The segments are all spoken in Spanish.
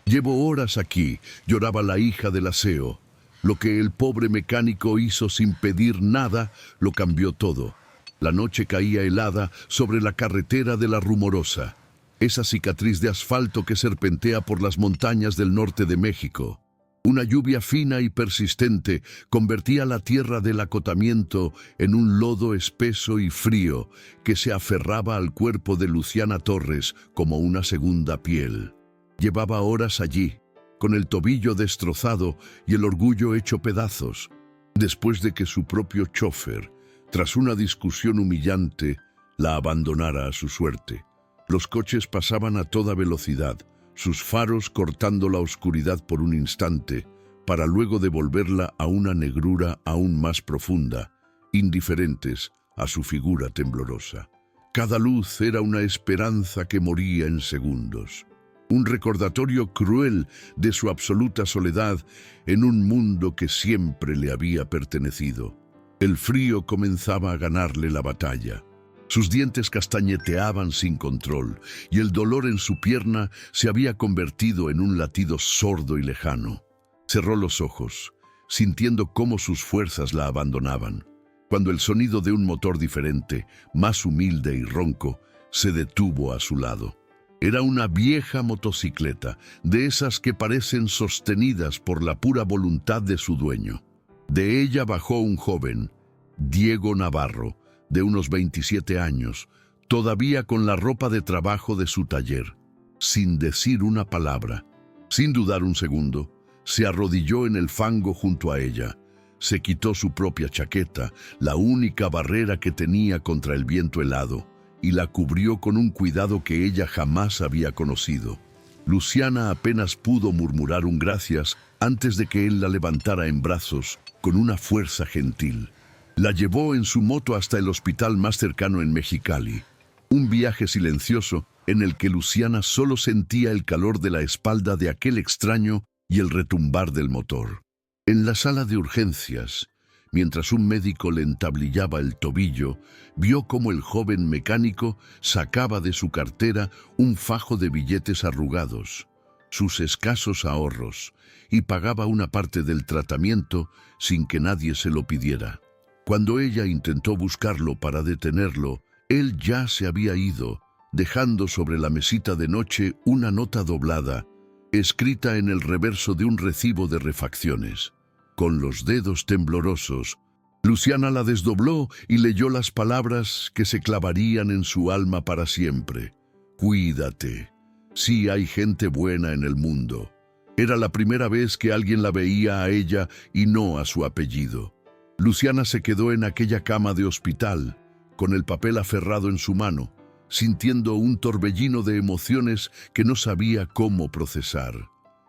Llevo horas aquí, lloraba la hija del aseo. Lo que el pobre mecánico hizo sin pedir nada, lo cambió todo. La noche caía helada sobre la carretera de La Rumorosa, esa cicatriz de asfalto que serpentea por las montañas del norte de México. Una lluvia fina y persistente convertía la tierra del acotamiento en un lodo espeso y frío que se aferraba al cuerpo de Luciana Torres como una segunda piel. Llevaba horas allí, con el tobillo destrozado y el orgullo hecho pedazos, después de que su propio chofer, tras una discusión humillante, la abandonara a su suerte. Los coches pasaban a toda velocidad, sus faros cortando la oscuridad por un instante, para luego devolverla a una negrura aún más profunda, indiferentes a su figura temblorosa. Cada luz era una esperanza que moría en segundos. Un recordatorio cruel de su absoluta soledad en un mundo que siempre le había pertenecido. El frío comenzaba a ganarle la batalla. Sus dientes castañeteaban sin control y el dolor en su pierna se había convertido en un latido sordo y lejano. Cerró los ojos, sintiendo cómo sus fuerzas la abandonaban, cuando el sonido de un motor diferente, más humilde y ronco, se detuvo a su lado. Era una vieja motocicleta, de esas que parecen sostenidas por la pura voluntad de su dueño. De ella bajó un joven, Diego Navarro, de unos 27 años, todavía con la ropa de trabajo de su taller. Sin decir una palabra, sin dudar un segundo, se arrodilló en el fango junto a ella. Se quitó su propia chaqueta, la única barrera que tenía contra el viento helado, y la cubrió con un cuidado que ella jamás había conocido. Luciana apenas pudo murmurar un gracias antes de que él la levantara en brazos con una fuerza gentil. La llevó en su moto hasta el hospital más cercano en Mexicali. Un viaje silencioso en el que Luciana solo sentía el calor de la espalda de aquel extraño y el retumbar del motor. En la sala de urgencias, mientras un médico le entablillaba el tobillo, vio cómo el joven mecánico sacaba de su cartera un fajo de billetes arrugados, sus escasos ahorros, y pagaba una parte del tratamiento sin que nadie se lo pidiera. Cuando ella intentó buscarlo para detenerlo, él ya se había ido, dejando sobre la mesita de noche una nota doblada, escrita en el reverso de un recibo de refacciones. Con los dedos temblorosos, Luciana la desdobló y leyó las palabras que se clavarían en su alma para siempre. Cuídate. Sí hay gente buena en el mundo. Era la primera vez que alguien la veía a ella y no a su apellido. Luciana se quedó en aquella cama de hospital, con el papel aferrado en su mano, sintiendo un torbellino de emociones que no sabía cómo procesar.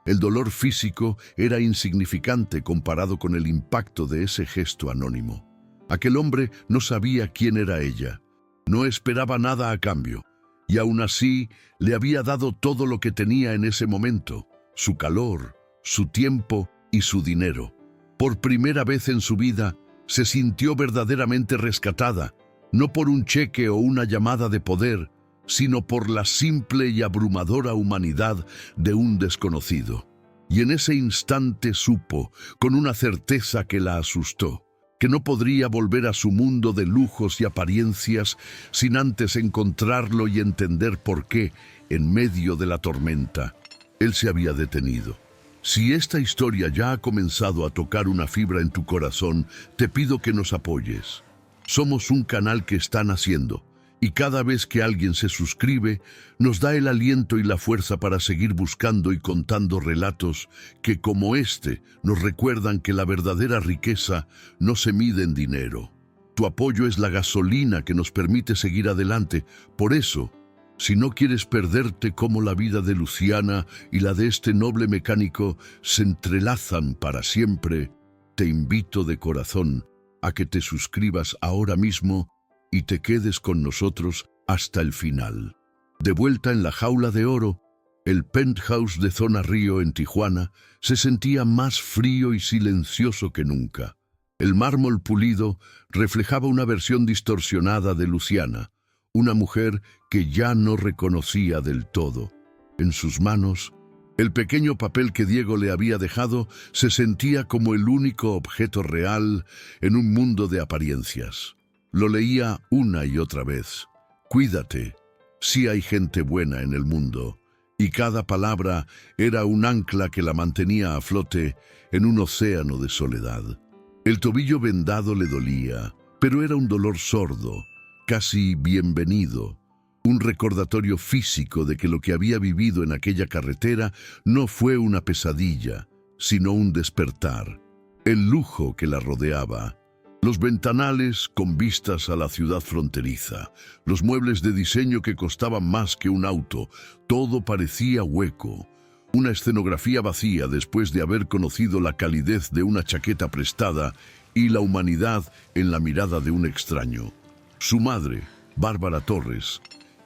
El dolor físico era insignificante comparado con el impacto de ese gesto anónimo. Aquel hombre no sabía quién era ella, no esperaba nada a cambio, y aún así le había dado todo lo que tenía en ese momento, su calor, su tiempo y su dinero. Por primera vez en su vida, se sintió verdaderamente rescatada, no por un cheque o una llamada de poder, sino por la simple y abrumadora humanidad de un desconocido. Y en ese instante supo, con una certeza que la asustó, que no podría volver a su mundo de lujos y apariencias sin antes encontrarlo y entender por qué, en medio de la tormenta, él se había detenido. Si esta historia ya ha comenzado a tocar una fibra en tu corazón, te pido que nos apoyes. Somos un canal que está naciendo, y cada vez que alguien se suscribe, nos da el aliento y la fuerza para seguir buscando y contando relatos que, como este, nos recuerdan que la verdadera riqueza no se mide en dinero. Tu apoyo es la gasolina que nos permite seguir adelante. Por eso, si no quieres perderte cómo la vida de Luciana y la de este noble mecánico se entrelazan para siempre, te invito de corazón a que te suscribas ahora mismo y te quedes con nosotros hasta el final. De vuelta en la jaula de oro, el penthouse de Zona Río en Tijuana se sentía más frío y silencioso que nunca. El mármol pulido reflejaba una versión distorsionada de Luciana, una mujer que ya no reconocía del todo. En sus manos, El pequeño papel que Diego le había dejado se sentía como el único objeto real en un mundo de apariencias. Lo leía una y otra vez. Cuídate, sí hay gente buena en el mundo. Y cada palabra era un ancla que la mantenía a flote en un océano de soledad. El tobillo vendado le dolía, pero era un dolor sordo, casi bienvenido. Un recordatorio físico de que lo que había vivido en aquella carretera no fue una pesadilla, sino un despertar. El lujo que la rodeaba, los ventanales con vistas a la ciudad fronteriza, los muebles de diseño que costaban más que un auto, todo parecía hueco. Una escenografía vacía después de haber conocido la calidez de una chaqueta prestada y la humanidad en la mirada de un extraño. Su madre, Bárbara Torres,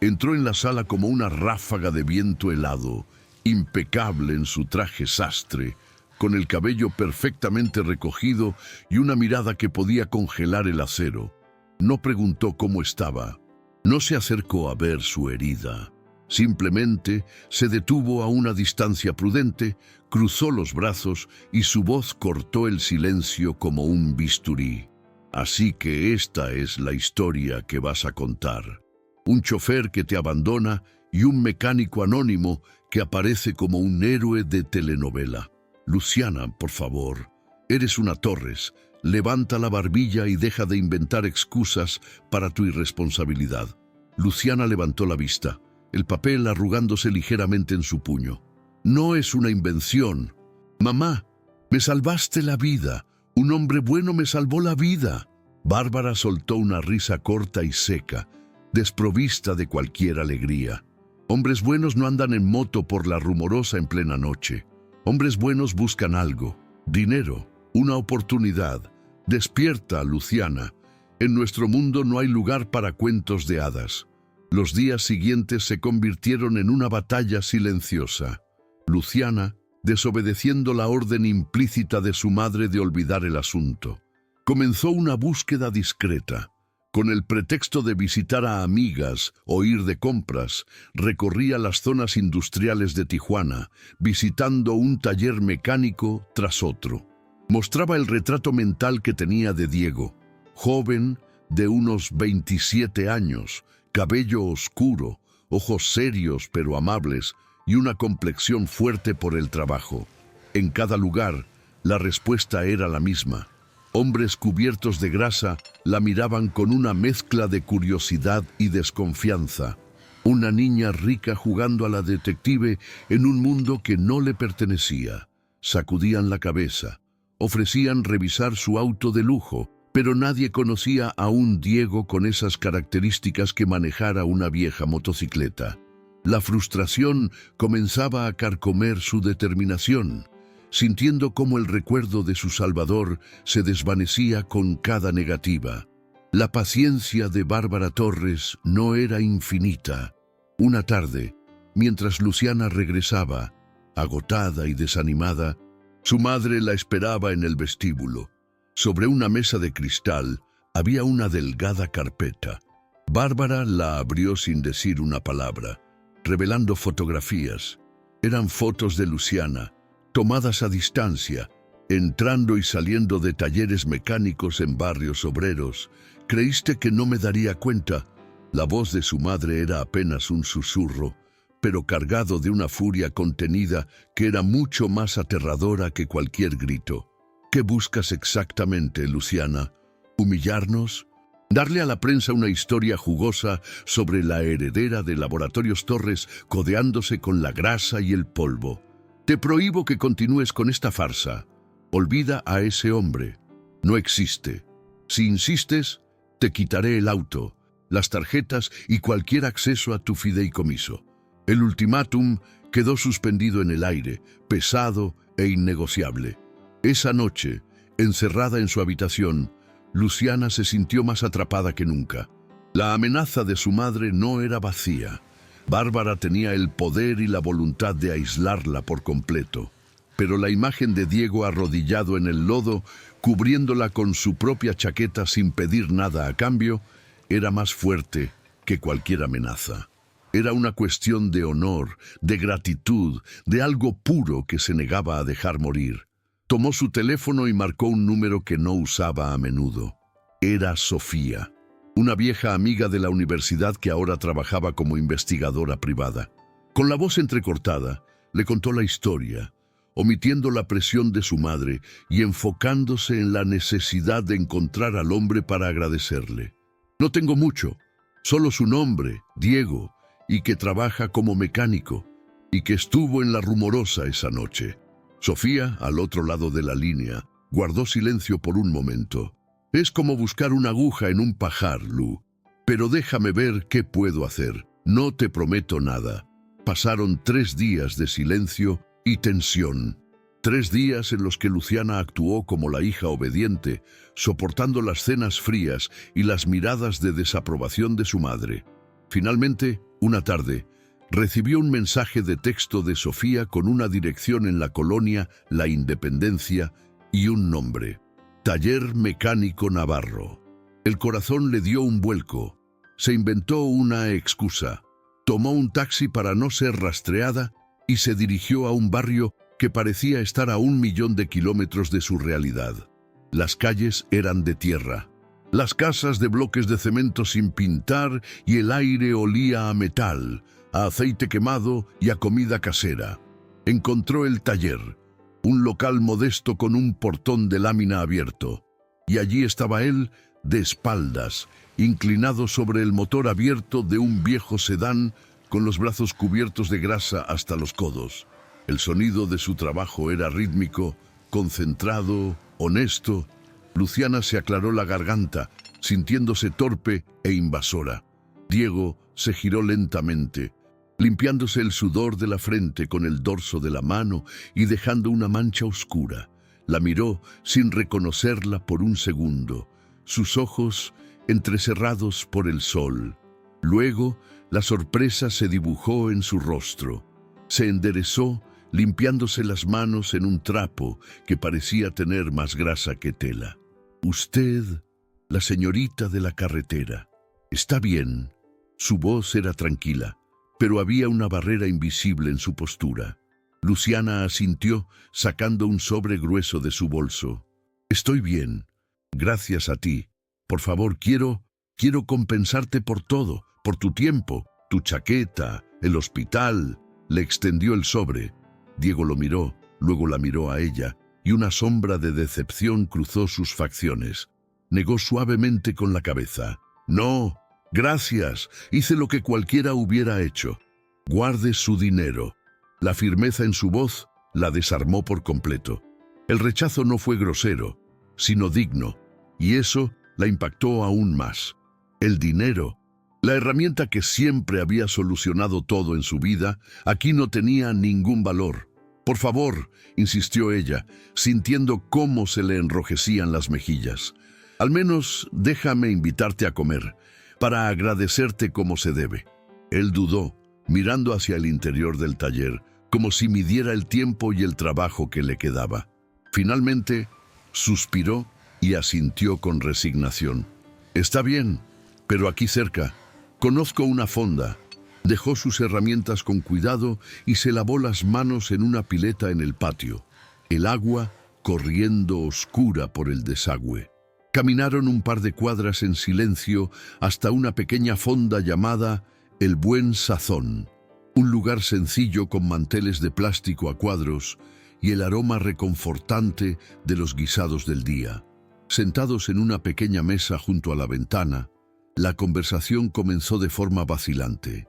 entró en la sala como una ráfaga de viento helado, impecable en su traje sastre, con el cabello perfectamente recogido y una mirada que podía congelar el acero. No preguntó cómo estaba, no se acercó a ver su herida. Simplemente se detuvo a una distancia prudente, cruzó los brazos y su voz cortó el silencio como un bisturí. Así que esta es la historia que vas a contar. Un chofer que te abandona y un mecánico anónimo que aparece como un héroe de telenovela. Luciana, por favor, eres una Torres. Levanta la barbilla y deja de inventar excusas para tu irresponsabilidad. Luciana levantó la vista, el papel arrugándose ligeramente en su puño. No es una invención. Mamá, me salvaste la vida. Un hombre bueno me salvó la vida. Bárbara soltó una risa corta y seca, desprovista de cualquier alegría. Hombres buenos no andan en moto por la Rumorosa en plena noche. Hombres buenos buscan algo, dinero, una oportunidad. Despierta, Luciana. En nuestro mundo no hay lugar para cuentos de hadas. Los días siguientes se convirtieron en una batalla silenciosa. Luciana, desobedeciendo la orden implícita de su madre de olvidar el asunto, comenzó una búsqueda discreta. Con el pretexto de visitar a amigas o ir de compras, recorría las zonas industriales de Tijuana, visitando un taller mecánico tras otro. Mostraba el retrato mental que tenía de Diego, joven de unos 27 años, cabello oscuro, ojos serios pero amables y una complexión fuerte por el trabajo. En cada lugar, la respuesta era la misma. Hombres cubiertos de grasa la miraban con una mezcla de curiosidad y desconfianza. Una niña rica jugando a la detective en un mundo que no le pertenecía. Sacudían la cabeza, ofrecían revisar su auto de lujo, pero nadie conocía a un Diego con esas características que manejara una vieja motocicleta. La frustración comenzaba a carcomer su determinación, sintiendo cómo el recuerdo de su salvador se desvanecía con cada negativa. La paciencia de Bárbara Torres no era infinita. Una tarde, mientras Luciana regresaba, agotada y desanimada, su madre la esperaba en el vestíbulo. Sobre una mesa de cristal había una delgada carpeta. Bárbara la abrió sin decir una palabra, revelando fotografías. Eran fotos de Luciana, tomadas a distancia, entrando y saliendo de talleres mecánicos en barrios obreros. ¿Creíste que no me daría cuenta? La voz de su madre era apenas un susurro, pero cargado de una furia contenida que era mucho más aterradora que cualquier grito. ¿Qué buscas exactamente, Luciana? ¿Humillarnos? ¿Darle a la prensa una historia jugosa sobre la heredera de Laboratorios Torres codeándose con la grasa y el polvo? Te prohíbo que continúes con esta farsa. Olvida a ese hombre. No existe. Si insistes, te quitaré el auto, las tarjetas y cualquier acceso a tu fideicomiso. El ultimátum quedó suspendido en el aire, pesado e innegociable. Esa noche, encerrada en su habitación, Luciana se sintió más atrapada que nunca. La amenaza de su madre no era vacía. Bárbara tenía el poder y la voluntad de aislarla por completo, pero la imagen de Diego arrodillado en el lodo, cubriéndola con su propia chaqueta sin pedir nada a cambio, era más fuerte que cualquier amenaza. Era una cuestión de honor, de gratitud, de algo puro que se negaba a dejar morir. Tomó su teléfono y marcó un número que no usaba a menudo. Era Sofía, una vieja amiga de la universidad que ahora trabajaba como investigadora privada. Con la voz entrecortada, le contó la historia, omitiendo la presión de su madre y enfocándose en la necesidad de encontrar al hombre para agradecerle. No tengo mucho, solo su nombre, Diego, y que trabaja como mecánico, y que estuvo en La Rumorosa esa noche. Sofía, al otro lado de la línea, guardó silencio por un momento. Es como buscar una aguja en un pajar, Lu. Pero déjame ver qué puedo hacer. No te prometo nada. Pasaron 3 días de silencio y tensión. 3 días en los que Luciana actuó como la hija obediente, soportando las cenas frías y las miradas de desaprobación de su madre. Finalmente, una tarde, recibió un mensaje de texto de Sofía con una dirección en la colonia La Independencia y un nombre: Taller Mecánico Navarro. El corazón le dio un vuelco. Se inventó una excusa. Tomó un taxi para no ser rastreada y se dirigió a un barrio que parecía estar a 1.000.000 de kilómetros de su realidad. Las calles eran de tierra, las casas de bloques de cemento sin pintar, y el aire olía a metal, a aceite quemado y a comida casera. Encontró el taller, un local modesto con un portón de lámina abierto, y allí estaba él, de espaldas, inclinado sobre el motor abierto de un viejo sedán, con los brazos cubiertos de grasa hasta los codos. El sonido de su trabajo era rítmico, concentrado, honesto. Luciana se aclaró la garganta, sintiéndose torpe e invasora. Diego se giró lentamente, limpiándose el sudor de la frente con el dorso de la mano y dejando una mancha oscura. La miró sin reconocerla por un segundo, sus ojos entrecerrados por el sol. Luego, la sorpresa se dibujó en su rostro. Se enderezó, limpiándose las manos en un trapo que parecía tener más grasa que tela. «Usted, la señorita de la carretera, está bien». Su voz era tranquila, pero había una barrera invisible en su postura. Luciana asintió, sacando un sobre grueso de su bolso. «Estoy bien, gracias a ti. Por favor, quiero compensarte por todo, por tu tiempo, tu chaqueta, el hospital». Le extendió el sobre. Diego lo miró, luego la miró a ella, y una sombra de decepción cruzó sus facciones. Negó suavemente con la cabeza. «No, gracias, hice lo que cualquiera hubiera hecho. Guarde su dinero». La firmeza en su voz la desarmó por completo. El rechazo no fue grosero, sino digno, y eso la impactó aún más. El dinero, la herramienta que siempre había solucionado todo en su vida, aquí no tenía ningún valor. «Por favor», insistió ella, sintiendo cómo se le enrojecían las mejillas. «Al menos déjame invitarte a comer, para agradecerte como se debe». Él dudó, mirando hacia el interior del taller, como si midiera el tiempo y el trabajo que le quedaba. Finalmente, suspiró y asintió con resignación. «Está bien, pero aquí cerca. Conozco una fonda». Dejó sus herramientas con cuidado y se lavó las manos en una pileta en el patio, el agua corriendo oscura por el desagüe. Caminaron un par de cuadras en silencio hasta una pequeña fonda llamada El Buen Sazón, un lugar sencillo con manteles de plástico a cuadros y el aroma reconfortante de los guisados del día. Sentados en una pequeña mesa junto a la ventana, la conversación comenzó de forma vacilante.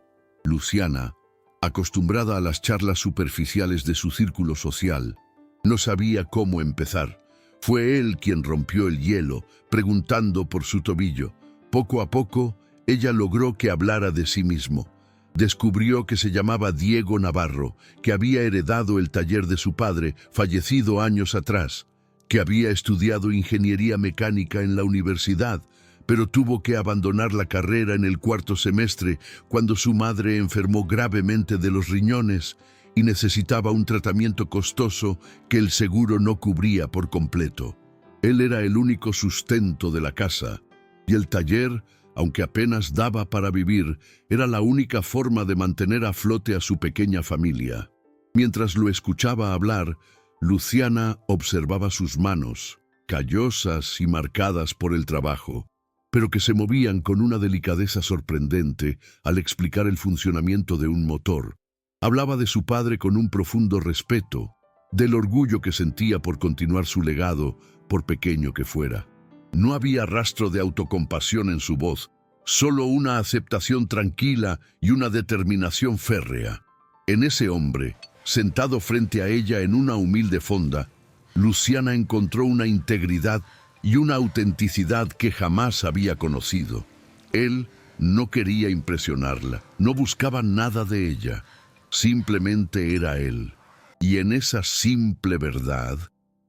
Luciana, acostumbrada a las charlas superficiales de su círculo social, no sabía cómo empezar. Fue él quien rompió el hielo, preguntando por su tobillo. Poco a poco, ella logró que hablara de sí mismo. Descubrió que se llamaba Diego Navarro, que había heredado el taller de su padre, fallecido años atrás, que había estudiado ingeniería mecánica en la universidad, pero tuvo que abandonar la carrera en el 4º semestre cuando su madre enfermó gravemente de los riñones y necesitaba un tratamiento costoso que el seguro no cubría por completo. Él era el único sustento de la casa, y el taller Aunque apenas daba para vivir, era la única forma de mantener a flote a su pequeña familia. Mientras lo escuchaba hablar, Luciana observaba sus manos, callosas y marcadas por el trabajo, pero que se movían con una delicadeza sorprendente al explicar el funcionamiento de un motor. Hablaba de su padre con un profundo respeto, del orgullo que sentía por continuar su legado, por pequeño que fuera. No había rastro de autocompasión en su voz, solo una aceptación tranquila y una determinación férrea. En ese hombre, sentado frente a ella en una humilde fonda, Luciana encontró una integridad y una autenticidad que jamás había conocido. Él no quería impresionarla, no buscaba nada de ella, simplemente era él. Y en esa simple verdad,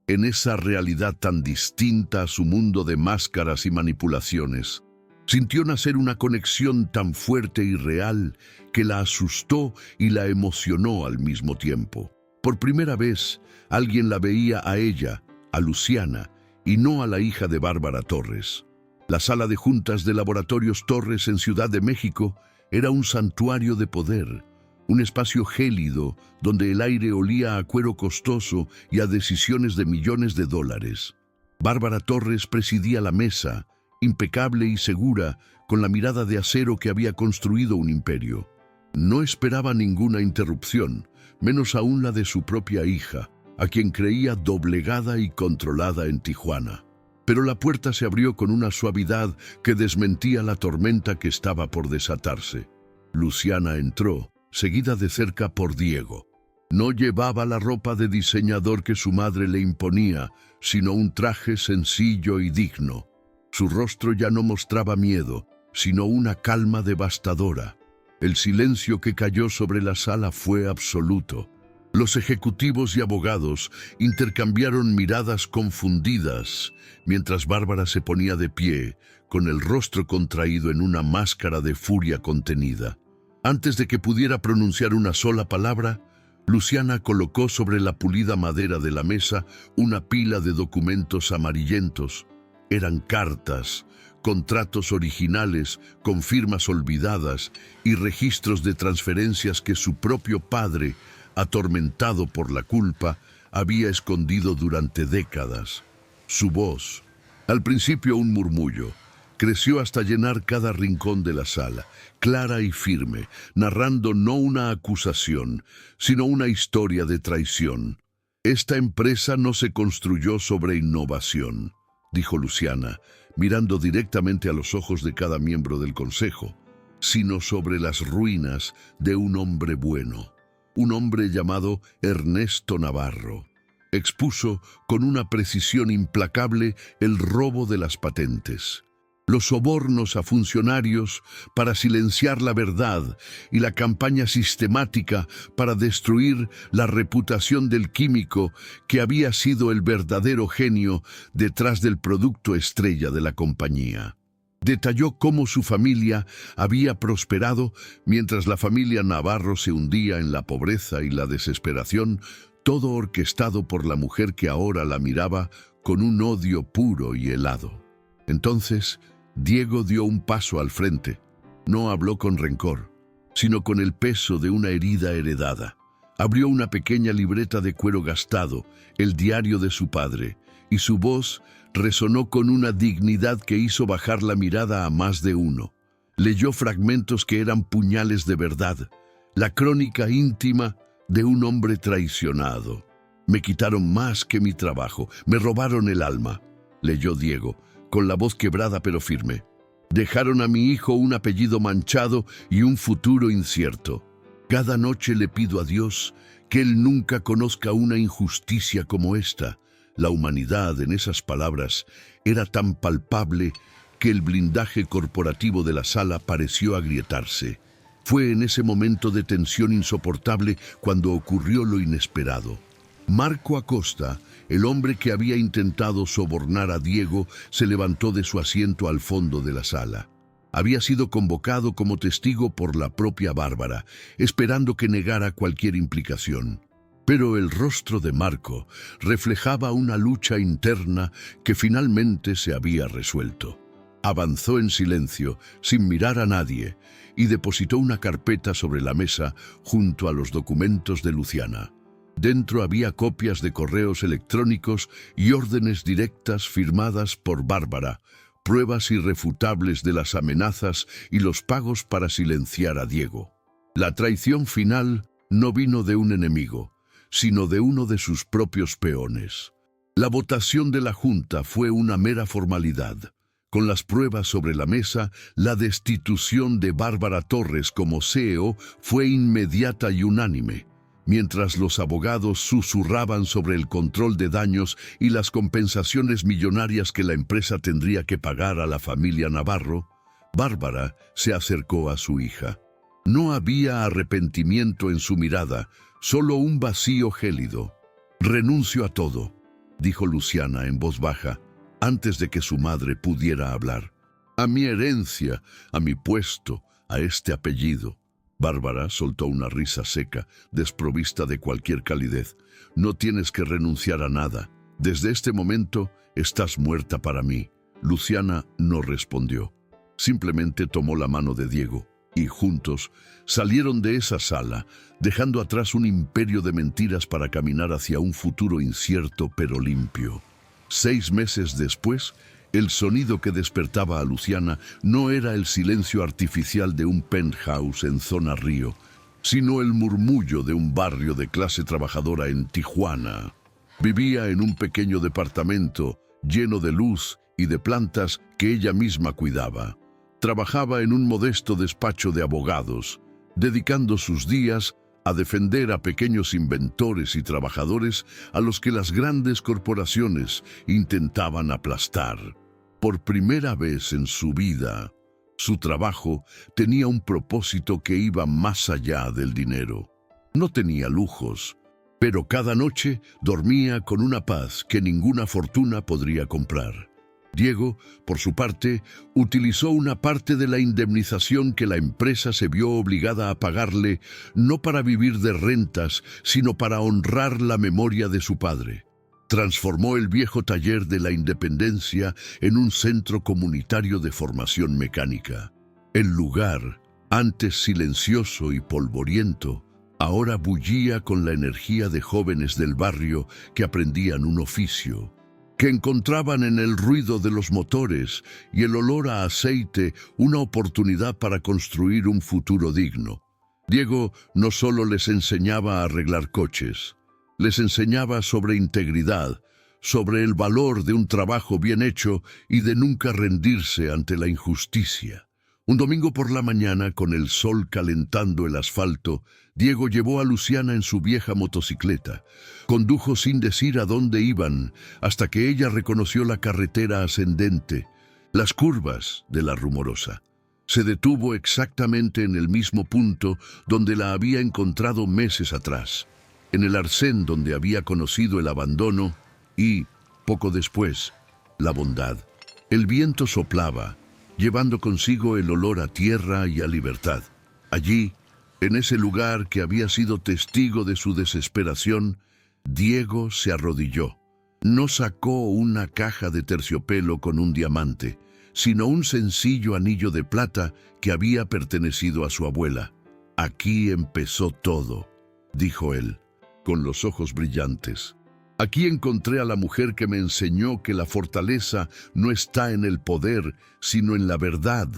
en esa realidad tan distinta a su mundo de máscaras y manipulaciones, sintió nacer una conexión tan fuerte y real que la asustó y la emocionó al mismo tiempo. Por primera vez, alguien la veía a ella, a Luciana, y no a la hija de Bárbara Torres. La sala de juntas de Laboratorios Torres en Ciudad de México era un santuario de poder, un espacio gélido donde el aire olía a cuero costoso y a decisiones de millones de dólares. Bárbara Torres presidía la mesa, impecable y segura, con la mirada de acero que había construido un imperio. No esperaba ninguna interrupción, menos aún la de su propia hija, a quien creía doblegada y controlada en Tijuana. Pero la puerta se abrió con una suavidad que desmentía la tormenta que estaba por desatarse. Luciana entró, seguida de cerca por Diego. No llevaba la ropa de diseñador que su madre le imponía, sino un traje sencillo y digno. Su rostro ya no mostraba miedo, sino una calma devastadora. El silencio que cayó sobre la sala fue absoluto. Los ejecutivos y abogados intercambiaron miradas confundidas, mientras Bárbara se ponía de pie, con el rostro contraído en una máscara de furia contenida. Antes de que pudiera pronunciar una sola palabra, Luciana colocó sobre la pulida madera de la mesa una pila de documentos amarillentos. Eran cartas, contratos originales con firmas olvidadas y registros de transferencias que su propio padre, atormentado por la culpa, había escondido durante décadas. Su voz, al principio un murmullo, creció hasta llenar cada rincón de la sala, clara y firme, narrando no una acusación, sino una historia de traición. Esta empresa no se construyó sobre innovación, dijo Luciana, mirando directamente a los ojos de cada miembro del consejo, sino sobre las ruinas de un hombre bueno, un hombre llamado Ernesto Navarro. Expuso con una precisión implacable el robo de las patentes, los sobornos a funcionarios para silenciar la verdad y la campaña sistemática para destruir la reputación del químico que había sido el verdadero genio detrás del producto estrella de la compañía. Detalló cómo su familia había prosperado mientras la familia Navarro se hundía en la pobreza y la desesperación, todo orquestado por la mujer que ahora la miraba con un odio puro y helado. Entonces, Diego dio un paso al frente. No habló con rencor, sino con el peso de una herida heredada. Abrió una pequeña libreta de cuero gastado, el diario de su padre, y su voz resonó con una dignidad que hizo bajar la mirada a más de uno. Leyó fragmentos que eran puñales de verdad, la crónica íntima de un hombre traicionado. Me quitaron más que mi trabajo, me robaron el alma, leyó Diego, con la voz quebrada pero firme. Dejaron a mi hijo un apellido manchado y un futuro incierto. Cada noche le pido a Dios que él nunca conozca una injusticia como esta. La humanidad, en esas palabras, era tan palpable que el blindaje corporativo de la sala pareció agrietarse. Fue en ese momento de tensión insoportable cuando ocurrió lo inesperado. Marco Acosta, el hombre que había intentado sobornar a Diego, se levantó de su asiento al fondo de la sala. Había sido convocado como testigo por la propia Bárbara, esperando que negara cualquier implicación. Pero el rostro de Marco reflejaba una lucha interna que finalmente se había resuelto. avanzó en silencio, sin mirar a nadie, y depositó una carpeta sobre la mesa junto a los documentos de Luciana. Dentro había copias de correos electrónicos y órdenes directas firmadas por Bárbara, pruebas irrefutables de las amenazas y los pagos para silenciar a Diego. La traición final no vino de un enemigo, sino de uno de sus propios peones. La votación de la Junta fue una mera formalidad. Con las pruebas sobre la mesa, la destitución de Bárbara Torres como CEO fue inmediata y unánime. Mientras los abogados susurraban sobre el control de daños y las compensaciones millonarias que la empresa tendría que pagar a la familia Navarro, Bárbara se acercó a su hija. No había arrepentimiento en su mirada, solo un vacío gélido. «Renuncio a todo», dijo Luciana en voz baja, antes de que su madre pudiera hablar. «A mi herencia, a mi puesto, a este apellido». Bárbara soltó una risa seca, desprovista de cualquier calidez. «No tienes que renunciar a nada. Desde este momento estás muerta para mí». Luciana no respondió. Simplemente tomó la mano de Diego y juntos salieron de esa sala, dejando atrás un imperio de mentiras para caminar hacia un futuro incierto pero limpio. 6 meses después, el sonido que despertaba a Luciana no era el silencio artificial de un penthouse en Zona Río, sino el murmullo de un barrio de clase trabajadora en Tijuana. Vivía en un pequeño departamento lleno de luz y de plantas que ella misma cuidaba. Trabajaba en un modesto despacho de abogados, dedicando sus días a defender a pequeños inventores y trabajadores a los que las grandes corporaciones intentaban aplastar. Por primera vez en su vida, su trabajo tenía un propósito que iba más allá del dinero. No tenía lujos, pero cada noche dormía con una paz que ninguna fortuna podría comprar. Diego, por su parte, utilizó una parte de la indemnización que la empresa se vio obligada a pagarle, no para vivir de rentas, sino para honrar la memoria de su padre. Transformó el viejo taller de la Independencia en un centro comunitario de formación mecánica. El lugar, antes silencioso y polvoriento, ahora bullía con la energía de jóvenes del barrio que aprendían un oficio, que encontraban en el ruido de los motores y el olor a aceite una oportunidad para construir un futuro digno. Diego no solo les enseñaba a arreglar coches, les enseñaba sobre integridad, sobre el valor de un trabajo bien hecho y de nunca rendirse ante la injusticia. Un domingo por la mañana, con el sol calentando el asfalto, Diego llevó a Luciana en su vieja motocicleta. Condujo sin decir a dónde iban, hasta que ella reconoció la carretera ascendente, las curvas de la Rumorosa. Se detuvo exactamente en el mismo punto donde la había encontrado meses atrás, en el arcén donde había conocido el abandono y, poco después, la bondad. El viento soplaba, llevando consigo el olor a tierra y a libertad. Allí, en ese lugar que había sido testigo de su desesperación, Diego se arrodilló. No sacó una caja de terciopelo con un diamante, sino un sencillo anillo de plata que había pertenecido a su abuela. «Aquí empezó todo», dijo él, con los ojos brillantes. «Aquí encontré a la mujer que me enseñó que la fortaleza no está en el poder, sino en la verdad.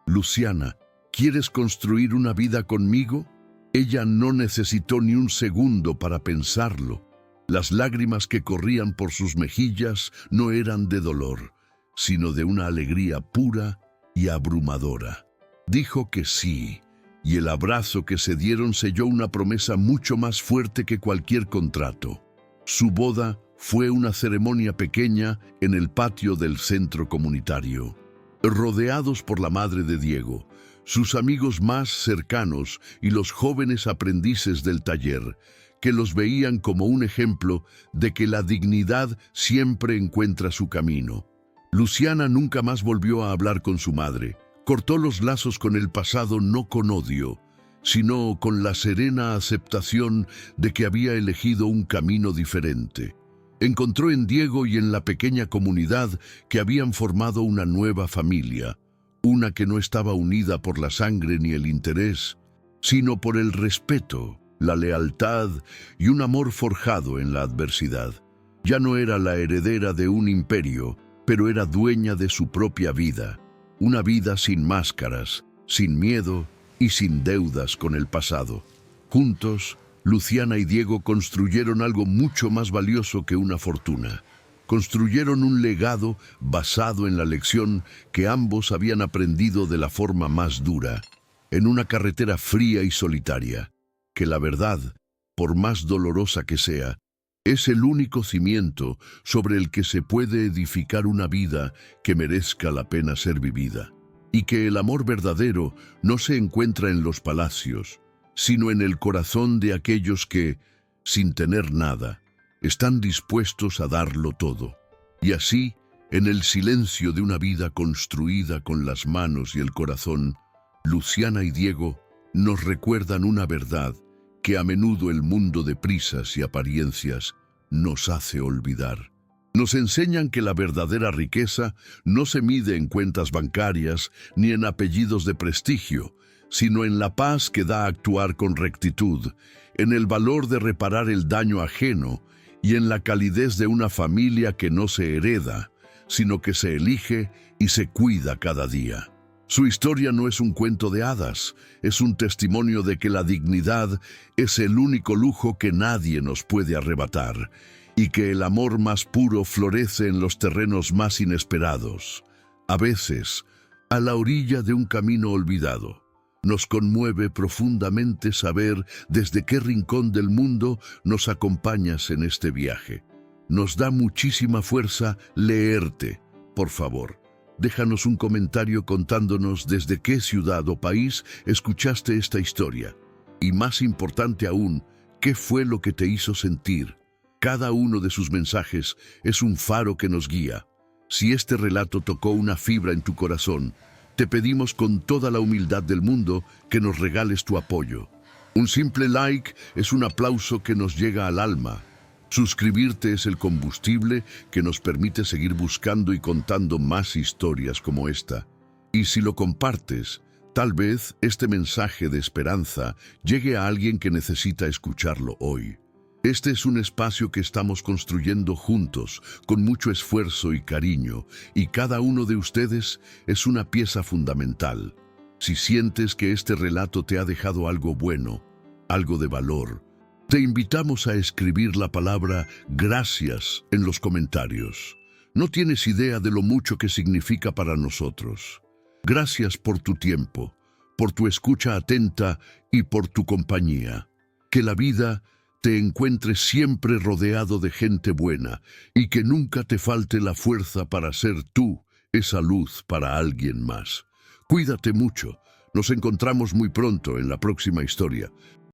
Luciana, ¿quieres construir una vida conmigo?». Ella no necesitó ni un segundo para pensarlo. Las lágrimas que corrían por sus mejillas no eran de dolor, sino de una alegría pura y abrumadora. Dijo que sí, y el abrazo que se dieron selló una promesa mucho más fuerte que cualquier contrato. Su boda fue una ceremonia pequeña en el patio del centro comunitario. Rodeados por la madre de Diego, sus amigos más cercanos y los jóvenes aprendices del taller, que los veían como un ejemplo de que la dignidad siempre encuentra su camino. Luciana nunca más volvió a hablar con su madre. Cortó los lazos con el pasado no con odio, sino con la serena aceptación de que había elegido un camino diferente. Encontró en Diego y en la pequeña comunidad que habían formado una nueva familia, una que no estaba unida por la sangre ni el interés, sino por el respeto, la lealtad y un amor forjado en la adversidad. Ya no era la heredera de un imperio, pero era dueña de su propia vida, una vida sin máscaras, sin miedo y sin deudas con el pasado. Juntos, Luciana y Diego construyeron algo mucho más valioso que una fortuna. Construyeron un legado basado en la lección que ambos habían aprendido de la forma más dura, en una carretera fría y solitaria, que la verdad, por más dolorosa que sea, es el único cimiento sobre el que se puede edificar una vida que merezca la pena ser vivida, y que el amor verdadero no se encuentra en los palacios, sino en el corazón de aquellos que, sin tener nada, están dispuestos a darlo todo. Y así, en el silencio de una vida construida con las manos y el corazón, Luciana y Diego nos recuerdan una verdad que a menudo el mundo de prisas y apariencias nos hace olvidar. Nos enseñan que la verdadera riqueza no se mide en cuentas bancarias ni en apellidos de prestigio, sino en la paz que da actuar con rectitud, en el valor de reparar el daño ajeno y en la calidez de una familia que no se hereda, sino que se elige y se cuida cada día. Su historia no es un cuento de hadas, es un testimonio de que la dignidad es el único lujo que nadie nos puede arrebatar y que el amor más puro florece en los terrenos más inesperados, a veces a la orilla de un camino olvidado. Nos conmueve profundamente saber desde qué rincón del mundo nos acompañas en este viaje. Nos da muchísima fuerza leerte. Por favor, déjanos un comentario contándonos desde qué ciudad o país escuchaste esta historia. Y más importante aún, ¿qué fue lo que te hizo sentir? Cada uno de sus mensajes es un faro que nos guía. Si este relato tocó una fibra en tu corazón, te pedimos con toda la humildad del mundo que nos regales tu apoyo. Un simple like es un aplauso que nos llega al alma. Suscribirte es el combustible que nos permite seguir buscando y contando más historias como esta. Y si lo compartes, tal vez este mensaje de esperanza llegue a alguien que necesita escucharlo hoy. Este es un espacio que estamos construyendo juntos, con mucho esfuerzo y cariño, y cada uno de ustedes es una pieza fundamental. Si sientes que este relato te ha dejado algo bueno, algo de valor, te invitamos a escribir la palabra gracias en los comentarios. No tienes idea de lo mucho que significa para nosotros. Gracias por tu tiempo, por tu escucha atenta y por tu compañía. Que la vida te encuentres siempre rodeado de gente buena y que nunca te falte la fuerza para ser tú esa luz para alguien más. Cuídate mucho. Nos encontramos muy pronto en la próxima historia.